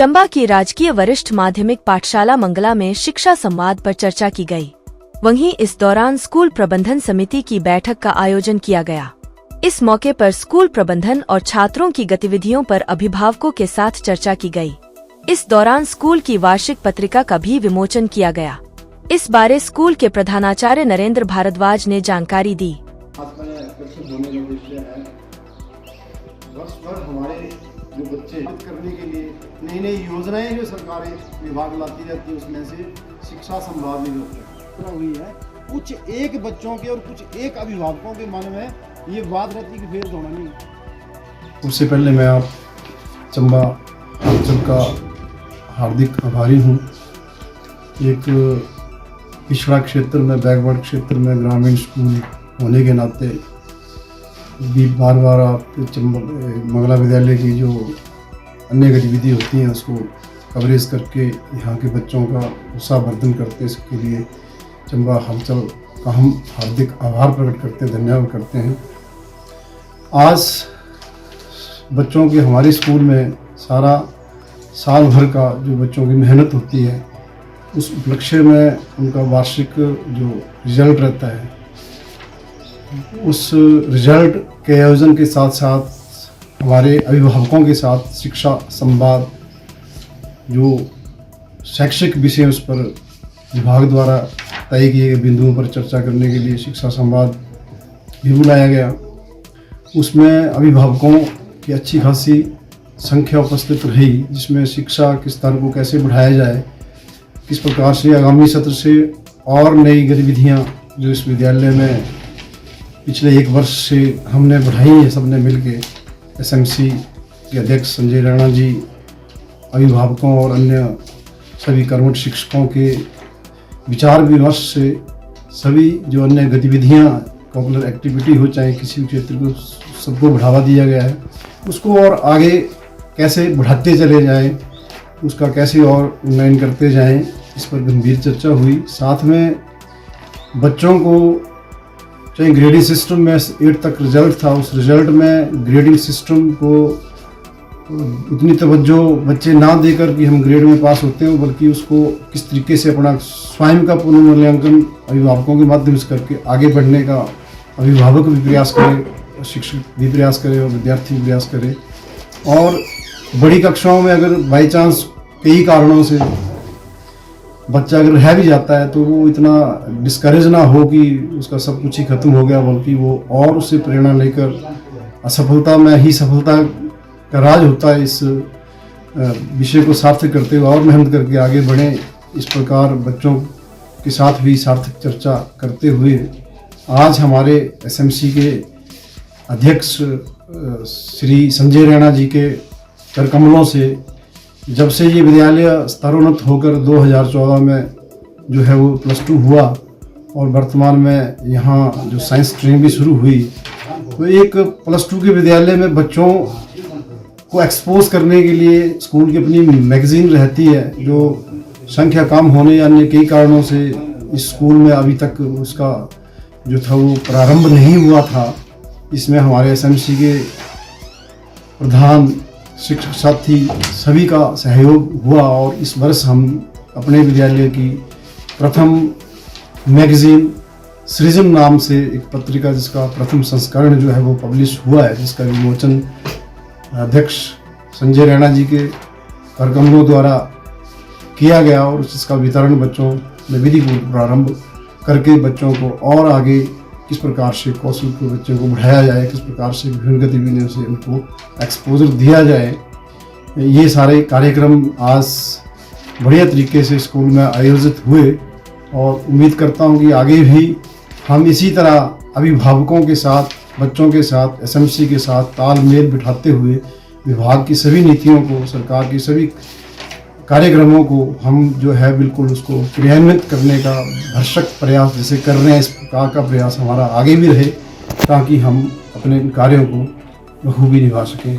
चंबा की राजकीय वरिष्ठ माध्यमिक पाठशाला मंगला में शिक्षा संवाद पर चर्चा की गई। वहीं इस दौरान स्कूल प्रबंधन समिति की बैठक का आयोजन किया गया। इस मौके पर स्कूल प्रबंधन और छात्रों की गतिविधियों पर अभिभावकों के साथ चर्चा की गई। इस दौरान स्कूल की वार्षिक पत्रिका का भी विमोचन किया गया। इस बारे स्कूल के प्रधानाचार्य नरेंद्र भारद्वाज ने जानकारी दी। वर्ष भर हमारे जो बच्चे करने के लिए नई नई योजनाएं जो सरकारें विभाग लाती रहती है, उसमें से शिक्षा संवाद में हुई है। कुछ एक बच्चों के और कुछ एक अभिभावकों के मन में ये बात रहती कि फेल होना नहीं। उससे पहले मैं आप चंबा अंचल का हार्दिक आभारी हूँ। एक पिछड़ा क्षेत्र में, बैकवर्ड क्षेत्र में ग्रामीण स्कूल होने के नाते भी बार बार आप चंबा मंगला विद्यालय की जो अन्य गतिविधि होती हैं उसको कवरेज करके यहाँ के बच्चों का उत्साहवर्धन करते, इसके लिए चंबा अंचल का हम हार्दिक आभार प्रकट करते हैं, धन्यवाद करते हैं। आज बच्चों के हमारे स्कूल में सारा साल भर का जो बच्चों की मेहनत होती है, उस उपलक्ष्य में उनका वार्षिक जो रिजल्ट रहता है, उस रिजल्ट के आयोजन के साथ साथ हमारे अभिभावकों के साथ शिक्षा संवाद जो शैक्षिक विषय उस पर विभाग द्वारा तय किए गए बिंदुओं पर चर्चा करने के लिए शिक्षा संवाद भी बुलाया गया। उसमें अभिभावकों की अच्छी खासी संख्या उपस्थित रही, जिसमें शिक्षा के स्तर को कैसे बढ़ाया जाए, किस प्रकार से आगामी सत्र से और नई गतिविधियां जो इस विद्यालय में पिछले एक वर्ष से हमने बढ़ाई है, सबने मिलके एसएमसी के अध्यक्ष संजय राणा जी, अभिभावकों और अन्य सभी कर्मठ शिक्षकों के विचार विमर्श से सभी जो अन्य गतिविधियां करिकुलर एक्टिविटी हो, चाहे किसी भी क्षेत्र को, सबको बढ़ावा दिया गया है। उसको और आगे कैसे बढ़ाते चले जाएं, उसका कैसे और उन्नयन करते जाएं, इस पर गंभीर चर्चा हुई। साथ में बच्चों को चाहे ग्रेडिंग सिस्टम में 8 तक रिजल्ट था, उस रिजल्ट में ग्रेडिंग सिस्टम को उतनी तवज्जो बच्चे ना देकर कि हम ग्रेड में पास होते हैं, बल्कि उसको किस तरीके से अपना स्वयं का पुनर्मूल्यांकन अभिभावकों के माध्यम से करके आगे बढ़ने का अभिभावक भी प्रयास करे, शिक्षक भी प्रयास करे और विद्यार्थी भी प्रयास करे। और बड़ी कक्षाओं में अगर बाई चांस कई कारणों से बच्चा अगर रह भी जाता है तो वो इतना डिस्करेज ना हो कि उसका सब कुछ ही खत्म हो गया, बल्कि वो और उससे प्रेरणा लेकर असफलता में ही सफलता का राज होता है, इस विषय को सार्थक करते हुए और मेहनत करके आगे बढ़ें। इस प्रकार बच्चों के साथ भी सार्थक चर्चा करते हुए आज हमारे एसएमसी के अध्यक्ष श्री संजय राणा जी के करकमलों से जब से ये विद्यालय स्तरोन्नत होकर 2014 में जो है वो +2 हुआ और वर्तमान में यहाँ जो साइंस स्ट्रीम भी शुरू हुई, तो एक +2 के विद्यालय में बच्चों को एक्सपोज करने के लिए स्कूल की अपनी मैगजीन रहती है, जो संख्या कम होने या अन्य कई कारणों से इस स्कूल में अभी तक उसका जो था वो प्रारंभ नहीं हुआ था। इसमें हमारे एसएमसी के प्रधान, शिक्षक साथी सभी का सहयोग हुआ और इस वर्ष हम अपने विद्यालय की प्रथम मैगजीन सृजन नाम से एक पत्रिका, जिसका प्रथम संस्करण जो है वो पब्लिश हुआ है, जिसका विमोचन अध्यक्ष संजय राणा जी के करकमलों द्वारा किया गया और जिसका वितरण बच्चों में विधिपूर्वक प्रारंभ करके बच्चों को और आगे किस प्रकार से कौशल को बच्चों को बढ़ाया जाए, किस प्रकार से विभिन्न गतिविधियों से उनको एक्सपोजर दिया जाए, ये सारे कार्यक्रम आज बढ़िया तरीके से स्कूल में आयोजित हुए। और उम्मीद करता हूँ कि आगे भी हम इसी तरह अभिभावकों के साथ, बच्चों के साथ, एसएमसी के साथ तालमेल बिठाते हुए विभाग की सभी नीतियों को, सरकार की सभी कार्यक्रमों को हम जो है बिल्कुल उसको क्रियान्वित करने का भरसक प्रयास जैसे कर रहे हैं, इस प्रकार का प्रयास हमारा आगे भी रहे, ताकि हम अपने कार्यों को बखूबी निभा सकें।